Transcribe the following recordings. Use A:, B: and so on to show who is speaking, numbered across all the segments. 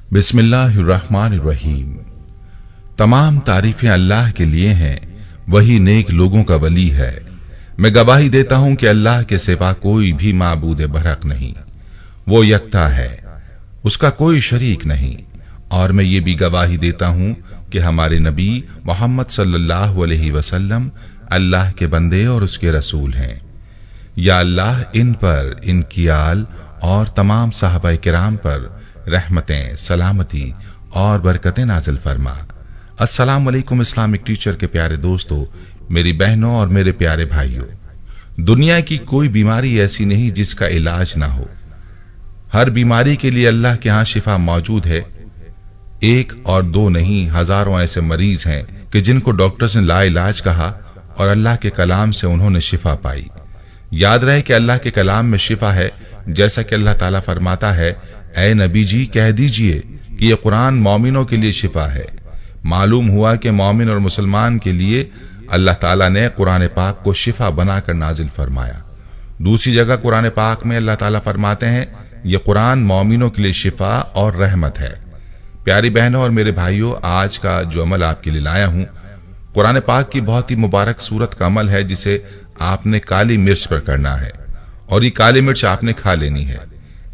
A: बिस्मिल्लाहिर्रहमानिर्रहीम। तमाम तारीफें अल्लाह के लिए हैं, वही नेक लोगों का वली है। मैं गवाही देता हूं कि अल्लाह के सिवा कोई भी माबूद बरहक नहीं, वो यकता है, उसका कोई शरीक नहीं। और मैं ये भी गवाही देता हूं कि हमारे नबी मोहम्मद सल्लल्लाहु अलैहि वसल्लम अल्लाह के बंदे और उसके रसूल हैं। या अल्लाह इन पर, इनकी आल और तमाम साहबा किराम पर रहमतें, सलामती और बरकतें नाजिल फरमा। अस्सलाम वालेकुम इस्लामिक टीचर के प्यारे दोस्तों, मेरी बहनों और मेरे प्यारे भाइयों, दुनिया की कोई बीमारी ऐसी नहीं जिसका इलाज ना हो। हर बीमारी के लिए अल्लाह के यहाँ शिफा मौजूद है। एक और दो नहीं, हजारों ऐसे मरीज हैं कि जिनको डॉक्टर्स ने लाइलाज कहा और अल्लाह के कलाम से उन्होंने शिफा पाई। याद रहे कि अल्लाह के कलाम में शिफा है, जैसा कि अल्लाह ताला फरमाता है, ऐ नबी जी कह दीजिए कि ये कुरान मोमिनों के लिए शिफा है। मालूम हुआ कि मोमिन और मुसलमान के लिए अल्लाह ताला ने कुरान पाक को शिफा बनाकर नाजिल फरमाया। दूसरी जगह कुरान पाक में अल्लाह ताला फरमाते हैं, ये कुरान मोमिनों के लिए शिफा और रहमत है। प्यारी बहनों और मेरे भाइयों, आज का जो अमल आपके लिए लाया हूं, कुरान पाक की बहुत ही मुबारक सूरत का अमल है, जिसे आपने काली मिर्च पर करना है और ये काली मिर्च आपने खा लेनी है।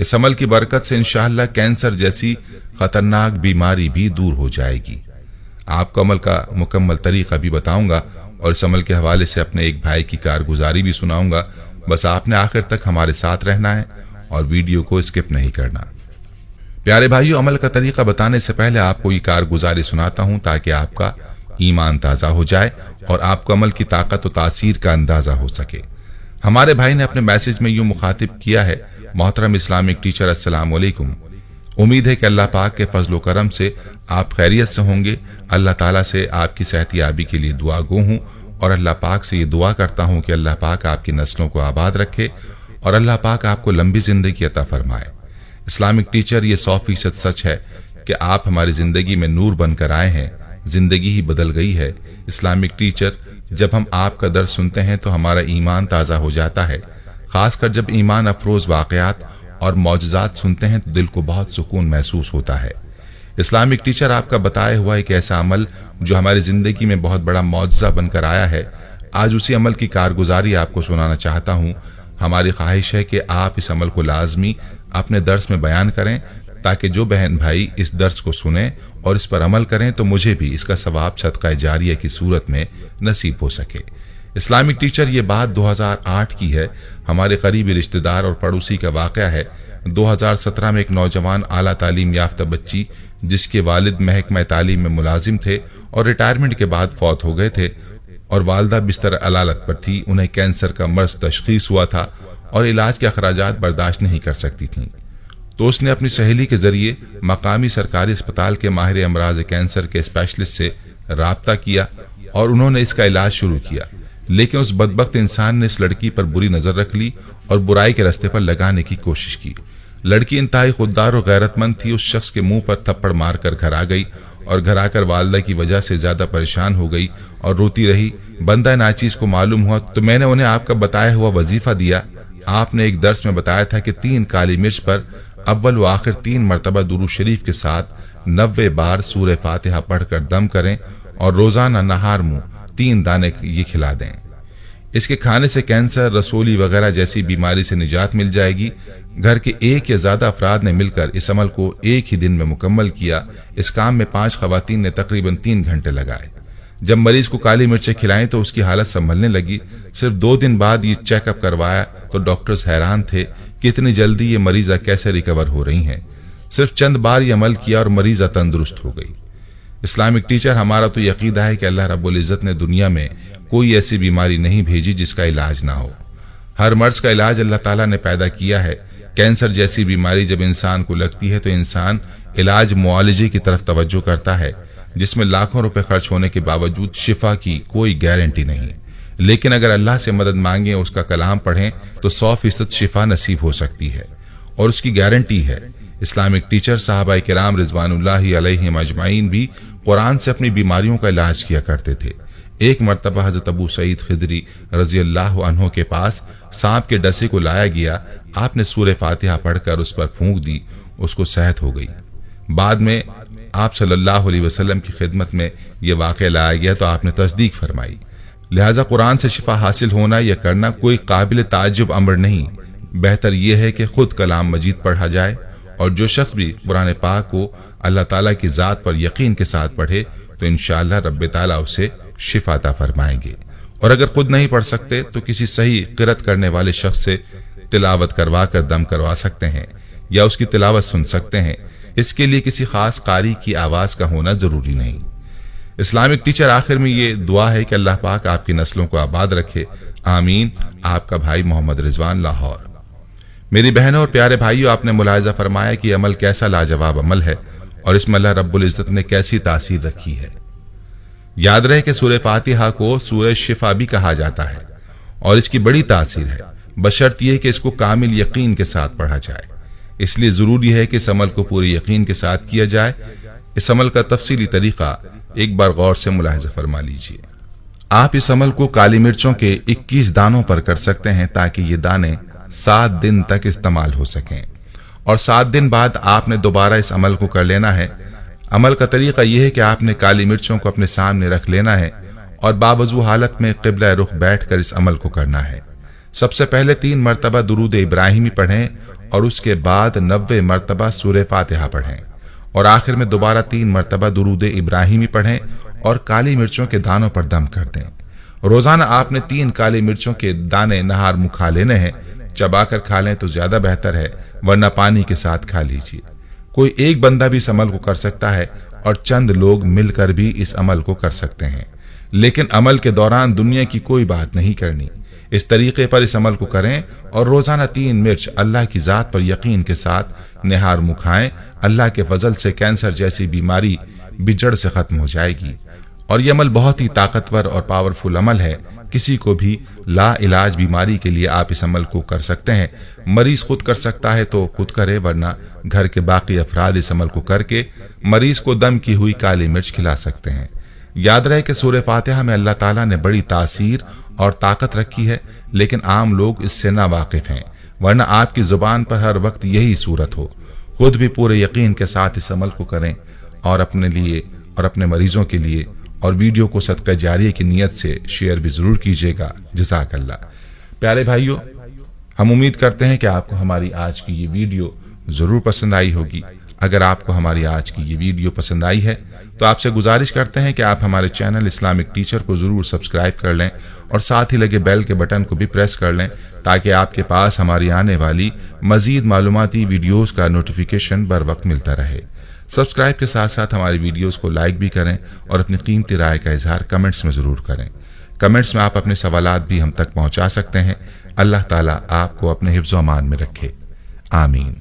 A: इस अमल की बरकत से इंशाअल्लाह कैंसर जैसी खतरनाक बीमारी भी दूर हो जाएगी। आपको अमल का मुकम्मल तरीका भी बताऊंगा और इस अमल के हवाले से अपने एक भाई की कारगुजारी भी सुनाऊंगा। बस आपने आखिर तक हमारे साथ रहना है और वीडियो को स्किप नहीं करना। प्यारे भाइयों, अमल का तरीका बताने से पहले आपको ये कारगुजारी सुनाता हूं ताकि आपका ईमान ताज़ा हो जाए और आपको अमल की ताकत और तासीर का अंदाजा हो सके। हमारे भाई ने अपने मैसेज में यूं मुखातिब किया है, मोहतरम इस्लामिक टीचर अस्सलाम वालेकुम। उम्मीद है कि अल्लाह पाक के फजल करम से आप खैरियत से होंगे। अल्लाह ताला से आपकी सेहतियाबी के लिए दुआ गो हूँ और अल्लाह पाक से ये दुआ करता हूँ कि अल्लाह पाक आपकी नस्लों को आबाद रखे और अल्लाह पाक आपको लंबी जिंदगी अता फरमाए। इस्लामिक टीचर, ये 100% सच है कि आप हमारी जिंदगी में नूर बनकर आए हैं, जिंदगी ही बदल गई है। इस्लामिक टीचर, जब हम आपका दर्द सुनते हैं तो हमारा ईमान ताज़ा हो जाता है। खासकर जब ईमान अफरोज वाक़यात और मौजज़ात सुनते हैं तो दिल को बहुत सुकून महसूस होता है। इस्लामिक टीचर, आपका बताया हुआ एक ऐसा अमल जो हमारी ज़िंदगी में बहुत बड़ा मौजज़ा बनकर आया है, आज उसी अमल की कारगुजारी आपको सुनाना चाहता हूँ। हमारी ख्वाहिश है कि आप इस अमल को लाजमी अपने दर्स में बयान करें ताकि जो बहन भाई इस दर्स को सुने और इस पर अमल करें तो मुझे भी इसका सवाब सदका जारिया की सूरत में नसीब हो सके। इस्लामिक टीचर, ये बात 2008 की है। हमारे करीबी रिश्तेदार और पड़ोसी का वाक़या है। 2017 में एक नौजवान आला तालीम याफ्ता बच्ची, जिसके वालिद महकमा तालीम में मुलाजिम थे और रिटायरमेंट के बाद फौत हो गए थे और वालदा बिस्तर अलालत पर थी, उन्हें कैंसर का मर्ज तशखीस हुआ था और इलाज के अखराजात बर्दाश्त नहीं कर सकती थीं। तो उसने अपनी सहेली के जरिए मकामी सरकारी अस्पताल के माहिर अमराज कैंसर के स्पेशलिस्ट से राब्ता किया और उन्होंने इसका इलाज शुरू किया। लेकिन उस बदबख्त इंसान ने इस लड़की पर बुरी नजर रख ली और बुराई के रास्ते पर लगाने की कोशिश की। लड़की इंतहाई खुददार और गैरतमंद थी। उस शख्स के मुंह पर थप्पड़ मारकर घर आ गई और घर आकर वालदा की वजह से ज्यादा परेशान हो गई और रोती रही। बंदा नाचीज को मालूम हुआ तो मैंने उन्हें आपका बताया हुआ वजीफा दिया। आपने एक दर्स में बताया था कि 3 काली मिर्च पर अव्वल व आखिर 3 मरतबा दुरूद शरीफ के साथ 90 बार सूरह फातिहा पढ़कर दम करें और रोजाना नहार मुंह 3 दाने ये खिला दें। इसके खाने से कैंसर, रसोली वगैरह जैसी बीमारी से निजात मिल जाएगी। घर के एक या ज्यादा अफराद ने मिलकर इस अमल को एक ही दिन में मुकम्मल किया। इस काम में 5 खवातीन ने तकरीबन 3 घंटे लगाए। जब मरीज को काली मिर्चें खिलाएं तो उसकी हालत संभलने लगी। सिर्फ 2 दिन बाद ये चेकअप करवाया तो डॉक्टर्स हैरान थे कि इतनी जल्दी ये मरीजा कैसे रिकवर हो रही हैं। सिर्फ चंद बार ये अमल किया और मरीजा तंदुरुस्त हो गई। इस्लामिक टीचर, हमारा तो यकीदा है कि अल्लाह रब्बुल इज्जत ने दुनिया में कोई ऐसी बीमारी नहीं भेजी जिसका इलाज ना हो। हर मर्ज का इलाज अल्लाह ताला ने पैदा किया है। कैंसर जैसी बीमारी जब इंसान को लगती है तो इंसान इलाज मुआलजे की तरफ तवज्जो करता है, जिसमें लाखों रुपए खर्च होने के बावजूद शिफा की कोई गारंटी नहीं। लेकिन अगर अल्लाह से मदद मांगे, उसका कलाम पढ़ें तो 100% शिफा नसीब हो सकती है और उसकी गारंटी है। इस्लामिक टीचर, साहबा किराम रिजवानुल्लाहि अलैहिम अजमाइन भी कुरान से अपनी बीमारियों का इलाज किया करते थे। एक मरतबा हजरत अबू सईद खिदरी रजी अल्लाह अन्हो के पास सांप के डसे को लाया गया। आपने सूरह फातिहा पढ़कर उस पर फूंक दी, उसको सेहत हो गई। बाद में आप सल्लल्लाहु अलैहि वसल्लम की खिदमत में यह वाक़या लाया गया तो आपने तस्दीक फरमाई। लिहाजा कुरान से शिफा हासिल होना या करना कोई काबिल ताज्जुब अमर नहीं, बेहतर यह है कि खुद कलाम मजीद पढ़ा जाए और जो शख्स भी कुरान पाक को अल्लाह ताला की ज़ात पर यकीन के साथ पढ़े तो इंशाअल्लाह रब्बे ताला उसे शिफा अता फरमाएंगे। और अगर खुद नहीं पढ़ सकते तो किसी सही क़िरात करने वाले शख्स से तिलावत करवा कर दम करवा सकते हैं या उसकी तिलावत सुन सकते हैं। इसके लिए किसी खास कारी की आवाज़ का होना ज़रूरी नहीं। इस्लामिक टीचर आखिर में ये दुआ है कि अल्लाह पाक आपकी नस्लों को आबाद रखे, आमीन। आपका भाई मोहम्मद रिजवान, लाहौर। मेरी बहनों और प्यारे भाइयों, आपने मुलाहिजा फरमाया कि अमल कैसा लाजवाब अमल है और इसमें अल्लाह रब्बुल इज़्ज़त ने कैसी तासीर रखी है। याद रहे कि सूरह फातिहा को सूरह शिफा भी कहा जाता है और इसकी बड़ी तासीर है, बशर्त यह कि इसको कामिल यकीन के साथ पढ़ा जाए। इसलिए ज़रूरी है कि इस अमल को पूरे यकीन के साथ किया जाए। इस अमल का तफसीली तरीका एक बार गौर से मुलाहिजा फरमा लीजिए। आप इस अमल को काली मिर्चों के 21 दानों पर कर सकते हैं ताकि ये दाने 7 दिन तक इस्तेमाल हो सकें और 7 दिन बाद आपने दोबारा इस अमल को कर लेना है। अमल का तरीका यह है कि आपने काली मिर्चों को अपने सामने रख लेना है और बावजू हालत में क़िबला रुख बैठकर इस अमल को करना है। सबसे पहले 3 मरतबा दुरूद इब्राहिमी पढ़ें और उसके बाद 90 मरतबा सूरह फातिहा पढ़ें और आखिर में दोबारा 3 मरतबा दुरूद इब्राहिमी पढ़ें और काली मिर्चों के दानों पर दम कर दें। रोजाना आपने 3 काली मिर्चों के दाने नहार मुँह खा लेने हैं। चबाकर खा लें तो ज्यादा बेहतर है, वरना पानी के साथ खा लीजिए। कोई एक बंदा भी इस अमल को कर सकता है और चंद लोग मिलकर भी इस अमल को कर सकते हैं, लेकिन अमल के दौरान दुनिया की कोई बात नहीं करनी। इस तरीके पर इस अमल को करें और रोजाना 3 मिर्च अल्लाह की ज़ात पर यकीन के साथ निहार मुँह खाएं। अल्लाह के फजल से कैंसर जैसी बीमारी भी जड़ से खत्म हो जाएगी। और यह अमल बहुत ही ताकतवर और पावरफुल अमल है। किसी को भी ला इलाज बीमारी के लिए आप इस अमल को कर सकते हैं। मरीज खुद कर सकता है तो खुद करे, वरना घर के बाकी अफराद इस अमल को करके मरीज को दम की हुई काली मिर्च खिला सकते हैं। याद रहे कि सूरह फातिहा में अल्लाह ताला ने बड़ी तासीर और ताकत रखी है, लेकिन आम लोग इससे ना वाकिफ हैं, वरना आपकी जुबान पर हर वक्त यही सूरत हो। खुद भी पूरे यकीन के साथ इस अमल को करें और अपने लिए और अपने मरीजों के लिए, और वीडियो को सदका जारिया की नीयत से शेयर भी जरूर कीजिएगा। जज़ाकल्लाह। प्यारे भाइयों, हम उम्मीद करते हैं कि आपको हमारी आज की ये वीडियो जरूर पसंद आई होगी। अगर आपको हमारी आज की ये वीडियो पसंद आई है तो आपसे गुजारिश करते हैं कि आप हमारे चैनल इस्लामिक टीचर को जरूर सब्सक्राइब कर लें और साथ ही लगे बेल के बटन को भी प्रेस कर लें, ताकि आपके पास हमारी आने वाली मजीद मालूमाती वीडियोस का नोटिफिकेशन बर वक्त मिलता रहे। सब्सक्राइब के साथ साथ हमारी वीडियोस को लाइक भी करें और अपनी कीमती राय का इजहार कमेंट्स में ज़रूर करें। कमेंट्स में आप अपने सवालात भी हम तक पहुंचा सकते हैं। अल्लाह ताला आपको अपने हिफ्ज़-ओ-अमान में रखे, आमीन।